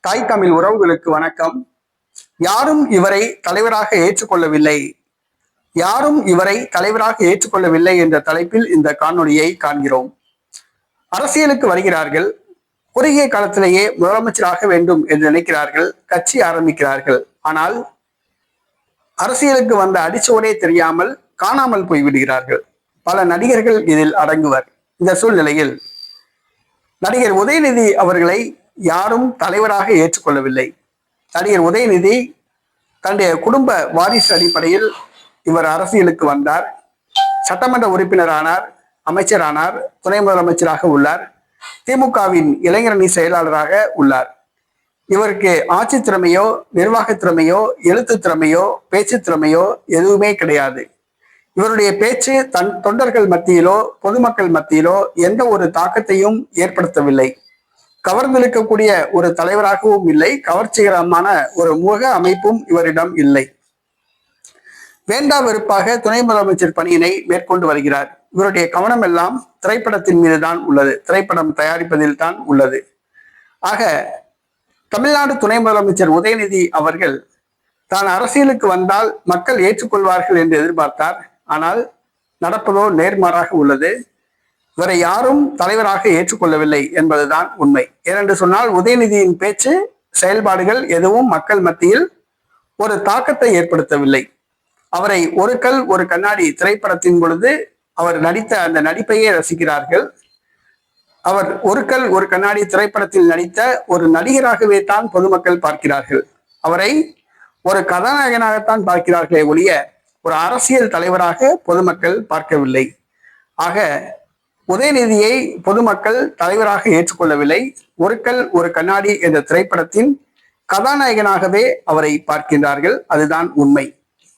தாய் தமிழ் உறவுகளுக்கு வணக்கம். யாரும் இவரை தலைவராக ஏற்றுக்கொள்ளவில்லை என்ற தலைப்பில் இந்த காணொளியை காண்கிறோம். அரசியலுக்கு வருகிறார்கள், குறுகிய காலத்திலேயே முதலமைச்சராக வேண்டும் என்று நினைக்கிறார்கள், கட்சி ஆரம்பிக்கிறார்கள். ஆனால் அரசியலுக்கு வந்த அடிச்சோடே தெரியாமல் காணாமல் போய்விடுகிறார்கள். பல நடிகர்கள் இதில் அடங்குவர். இந்த சூழ்நிலையில் நடிகர் உதயநிதி அவர்களை யாரும் தலைவராக ஏற்றுக்கொள்ளவில்லை. நடிகர் உதயநிதி தன்னுடைய குடும்ப வாரிசு அடிப்படையில் இவர் அரசியலுக்கு வந்தார், சட்டமன்ற உறுப்பினரானார், அமைச்சரானார், துணை முதலமைச்சராக உள்ளார், திமுகவின் இளைஞரணி செயலாளராக உள்ளார். இவருக்கு ஆட்சி திறமையோ, நிர்வாக திறமையோ, எழுத்து திறமையோ, பேச்சு திறமையோ எதுவுமே கிடையாது. இவருடைய பேச்சு தன் தொண்டர்கள் மத்தியிலோ பொதுமக்கள் மத்தியிலோ எந்த ஒரு தாக்கத்தையும் ஏற்படுத்தவில்லை. கவர்ந்திருக்கக்கூடிய ஒரு தலைவராகவும் இல்லை, கவர்ச்சிகரமான ஒரு முக அமைப்பும் இவரிடம் இல்லை. வேண்டா வெறுப்பாக துணை முதலமைச்சர் பணியினை மேற்கொண்டு வருகிறார். இவருடைய கவனம் எல்லாம் திரைப்படத்தின் மீதுதான் உள்ளது, திரைப்படம் தயாரிப்பதில் தான் உள்ளது. ஆக தமிழ்நாடு துணை முதலமைச்சர் உதயநிதி அவர்கள் தான் அரசியலுக்கு வந்தால் மக்கள் ஏற்றுக்கொள்வார்கள் என்று எதிர்பார்த்தார். ஆனால் நடப்பதோ நேர்மாறாக உள்ளது. இவரை யாரும் தலைவராக ஏற்றுக்கொள்ளவில்லை என்பதுதான் உண்மை. ஏனென்று சொன்னால் உதயநிதியின் பேச்சு, செயல்பாடுகள் எதுவும் மக்கள் மத்தியில் ஒரு தாக்கத்தை ஏற்படுத்தவில்லை. அவரை ஒரு கல் ஒரு கண்ணாடி திரைப்படத்தின் பொழுது அவர் நடித்த அந்த நடிப்பையே ரசிக்கிறார்கள். அவர் ஒரு கல் ஒரு கண்ணாடி திரைப்படத்தில் நடித்த ஒரு நடிகராகவே தான் பொதுமக்கள் பார்க்கிறார்கள். அவரை ஒரு கதாநாயகனாகத்தான் பார்க்கிறார்களே ஒழிய ஒரு அரசியல் தலைவராக பொதுமக்கள் பார்க்கவில்லை. ஆக உதயநிதியை பொதுமக்கள் தலைவராக ஏற்றுக்கொள்ளவில்லை. ஒரு கல் ஒரு கண்ணாடி என்ற திரைப்படத்தின் கதாநாயகனாகவே அவரை பார்க்கின்றார்கள். அதுதான் உண்மை.